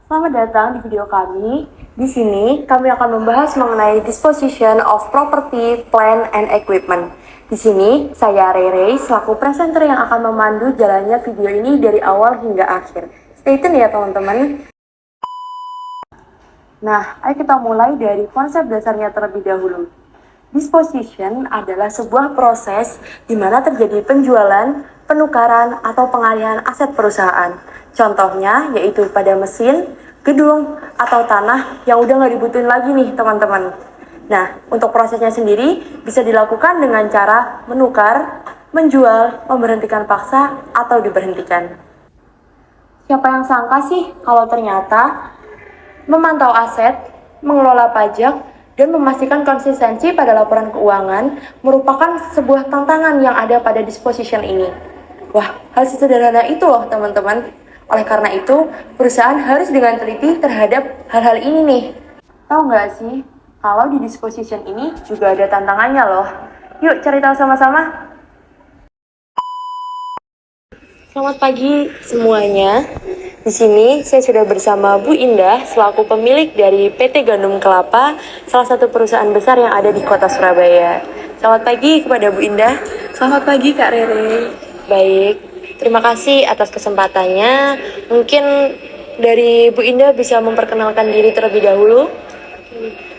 Selamat datang di video kami. Di sini kami akan membahas mengenai disposition of property, plant, and equipment. Di sini saya Rere selaku presenter yang akan memandu jalannya video ini dari awal hingga akhir. Stay tune ya teman-teman. Nah, ayo kita mulai dari konsep dasarnya terlebih dahulu. Disposition adalah sebuah proses di mana terjadi penjualan, penukaran, atau pengalihan aset perusahaan. Contohnya yaitu pada mesin, gedung, atau tanah yang udah nggak dibutuhin lagi nih teman-teman. Nah, untuk prosesnya sendiri bisa dilakukan dengan cara menukar, menjual, memberhentikan paksa, atau diberhentikan. Siapa yang sangka sih kalau ternyata memantau aset, mengelola pajak, dan memastikan konsistensi pada laporan keuangan merupakan sebuah tantangan yang ada pada disposition ini. Wah, hal sesederhana itu loh teman-teman. Oleh karena itu, perusahaan harus dengan teliti terhadap hal-hal ini nih. Tahu nggak sih, kalau di disposition ini juga ada tantangannya loh. Yuk cari tahu sama-sama. Selamat pagi semuanya. Di sini saya sudah bersama Bu Indah selaku pemilik dari PT Gandum Kelapa, salah satu perusahaan besar yang ada di Kota Surabaya. Selamat pagi kepada Bu Indah. Selamat pagi Kak Rere. Baik, terima kasih atas kesempatannya. Mungkin dari Bu Indah bisa memperkenalkan diri terlebih dahulu.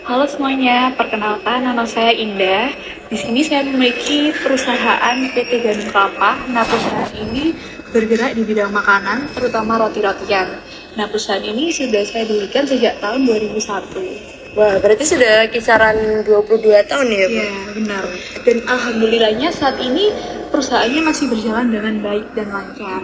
Halo semuanya, perkenalkan nama saya Indah. Di sini saya memiliki perusahaan PT Gandum Kelapa. Nah, perusahaan ini bergerak di bidang makanan, terutama roti-rotian. Nah, perusahaan ini sudah saya dirikan sejak tahun 2001. Wah, berarti sudah kisaran 22 tahun ya, Bu? Iya, benar. Dan alhamdulillahnya saat ini perusahaannya masih berjalan dengan baik dan lancar.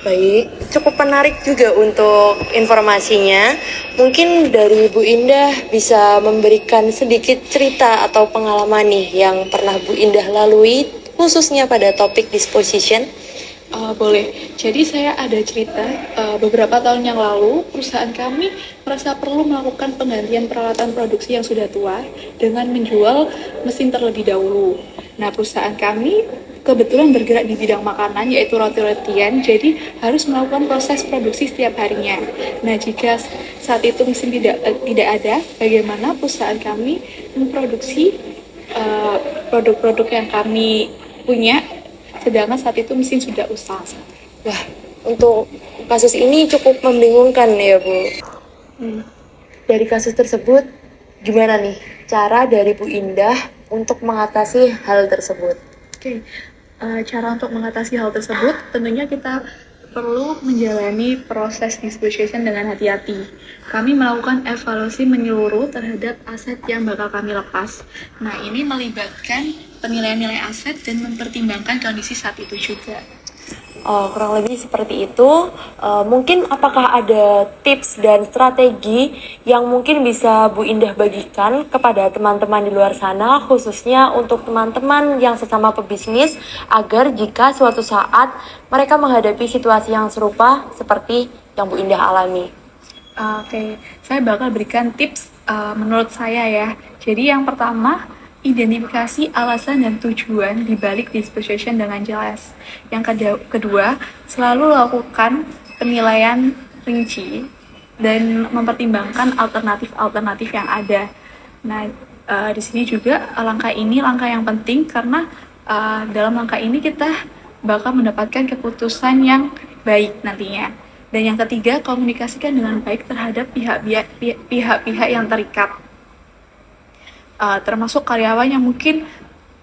Baik, cukup menarik juga untuk informasinya. Mungkin dari Bu Indah bisa memberikan sedikit cerita atau pengalaman nih yang pernah Bu Indah lalui, khususnya pada topik disposition. Boleh. Jadi saya ada cerita beberapa tahun yang lalu perusahaan kami merasa perlu melakukan penggantian peralatan produksi yang sudah tua dengan menjual mesin terlebih dahulu. Nah, perusahaan kami kebetulan bergerak di bidang makanan yaitu roti-rotian, jadi harus melakukan proses produksi setiap harinya. Nah, jika saat itu mesin tidak ada, bagaimana perusahaan kami memproduksi produk-produk yang kami punya, sedangkan saat itu mesin sudah usang. Wah, untuk kasus ini cukup membingungkan ya, Bu. Dari kasus tersebut, gimana nih cara dari Bu Indah untuk mengatasi hal tersebut? Oke. Cara untuk mengatasi hal tersebut, tentunya kita perlu menjalani proses disposition dengan hati-hati. Kami melakukan evaluasi menyeluruh terhadap aset yang bakal kami lepas. Nah, ini melibatkan penilaian nilai aset dan mempertimbangkan kondisi saat itu juga. Kurang lebih seperti itu. Mungkin apakah ada tips dan strategi yang mungkin bisa Bu Indah bagikan kepada teman-teman di luar sana, khususnya untuk teman-teman yang sesama pebisnis, agar jika suatu saat mereka menghadapi situasi yang serupa seperti yang Bu Indah alami? Oke, saya bakal berikan tips menurut saya ya. Jadi yang pertama, identifikasi alasan dan tujuan di balik disposition dengan jelas. Yang kedua, selalu lakukan penilaian rinci dan mempertimbangkan alternatif-alternatif yang ada. Nah, di sini juga langkah yang penting karena dalam langkah ini kita bakal mendapatkan keputusan yang baik nantinya. Dan yang ketiga, komunikasikan dengan baik terhadap pihak-pihak yang terikat. Termasuk karyawan yang mungkin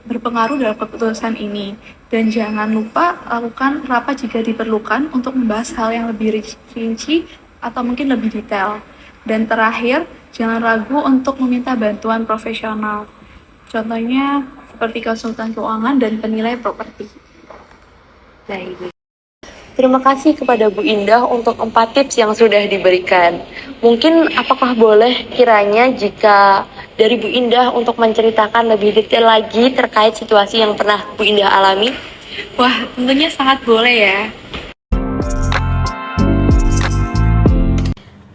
berpengaruh dalam keputusan ini. Dan jangan lupa lakukan rapat jika diperlukan untuk membahas hal yang lebih rinci atau mungkin lebih detail. Dan terakhir, jangan ragu untuk meminta bantuan profesional. Contohnya seperti konsultan keuangan dan penilai properti. Baik. Terima kasih kepada Bu Indah untuk 4 tips yang sudah diberikan. Mungkin apakah boleh kiranya jika dari Bu Indah untuk menceritakan lebih detail lagi terkait situasi yang pernah Bu Indah alami? Wah, tentunya sangat boleh ya.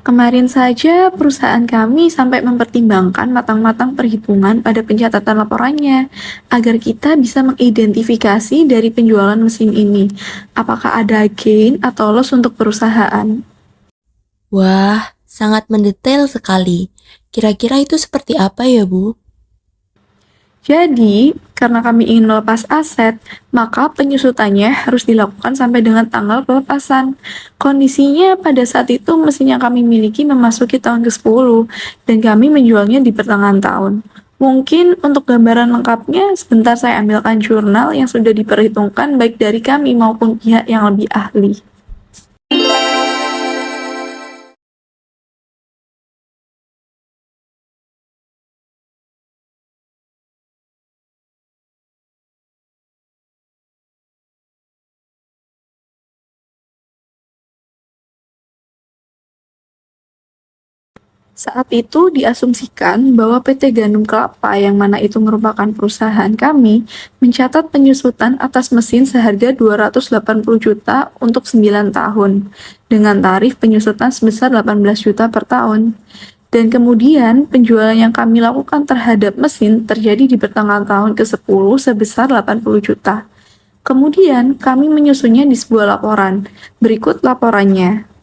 Kemarin saja perusahaan kami sampai mempertimbangkan matang-matang perhitungan pada pencatatan laporannya, agar kita bisa mengidentifikasi dari penjualan mesin ini, apakah ada gain atau loss untuk perusahaan. Wah, sangat mendetail sekali. Kira-kira itu seperti apa ya, Bu? Jadi, karena kami ingin melepas aset, maka penyusutannya harus dilakukan sampai dengan tanggal pelepasan. Kondisinya pada saat itu mesin yang kami miliki memasuki tahun ke-10 dan kami menjualnya di pertengahan tahun. Mungkin untuk gambaran lengkapnya, sebentar saya ambilkan jurnal yang sudah diperhitungkan baik dari kami maupun pihak yang lebih ahli. Saat itu diasumsikan bahwa PT Gandum Kelapa yang mana itu merupakan perusahaan kami mencatat penyusutan atas mesin seharga 280 juta untuk 9 tahun dengan tarif penyusutan sebesar 18 juta per tahun. Dan kemudian penjualan yang kami lakukan terhadap mesin terjadi di pertengahan tahun ke-10 sebesar 80 juta. Kemudian kami menyusunnya di sebuah laporan. Berikut laporannya.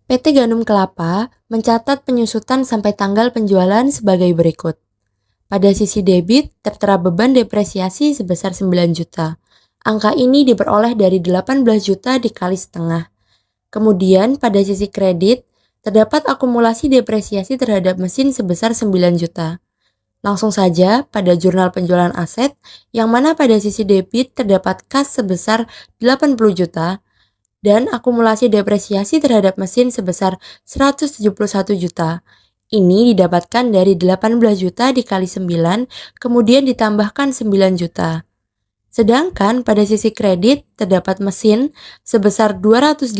PT Gandum Kelapa mencatat penyusutan sampai tanggal penjualan sebagai berikut. Pada sisi debit, tertera beban depresiasi sebesar 9 juta. Angka ini diperoleh dari 18 juta dikali setengah. Kemudian, pada sisi kredit, terdapat akumulasi depresiasi terhadap mesin sebesar 9 juta. Langsung saja pada jurnal penjualan aset, yang mana pada sisi debit terdapat kas sebesar 80 juta, dan akumulasi depresiasi terhadap mesin sebesar 171 juta. Ini didapatkan dari 18 juta dikali 9, kemudian ditambahkan 9 juta. Sedangkan pada sisi kredit terdapat mesin sebesar 280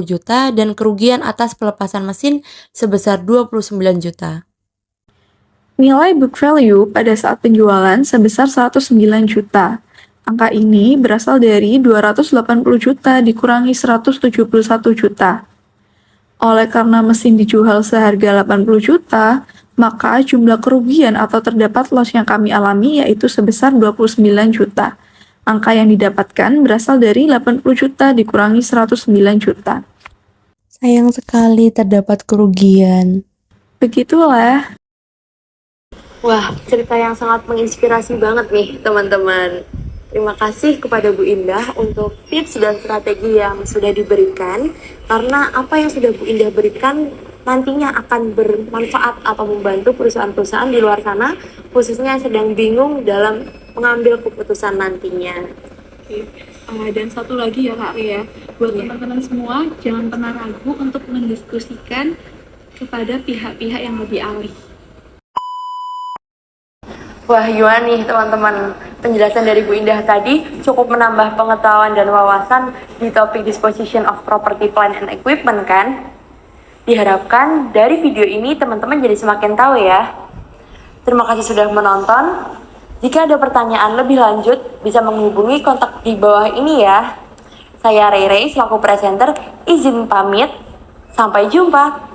juta dan kerugian atas pelepasan mesin sebesar 29 juta. Nilai book value pada saat penjualan sebesar 109 juta. Angka ini berasal dari 280 juta dikurangi 171 juta. Oleh karena mesin dijual seharga 80 juta, maka jumlah kerugian atau terdapat loss yang kami alami yaitu sebesar 29 juta. Angka yang didapatkan berasal dari 80 juta dikurangi 109 juta. Sayang sekali terdapat kerugian. Begitulah. Wah, cerita yang sangat menginspirasi banget nih teman-teman. Terima kasih kepada Bu Indah untuk tips dan strategi yang sudah diberikan. Karena apa yang sudah Bu Indah berikan nantinya akan bermanfaat atau membantu perusahaan-perusahaan di luar sana, khususnya yang sedang bingung dalam mengambil keputusan nantinya. Oke. Dan satu lagi ya Kak Ria, buat teman-teman semua jangan pernah ragu untuk mendiskusikan kepada pihak-pihak yang lebih ahli. Wah, gimana nih teman-teman? Penjelasan dari Bu Indah tadi cukup menambah pengetahuan dan wawasan di topik disposition of property, plant and equipment kan? Diharapkan dari video ini teman-teman jadi semakin tahu ya. Terima kasih sudah menonton. Jika ada pertanyaan lebih lanjut, bisa menghubungi kontak di bawah ini ya. Saya Rere selaku presenter, izin pamit. Sampai jumpa.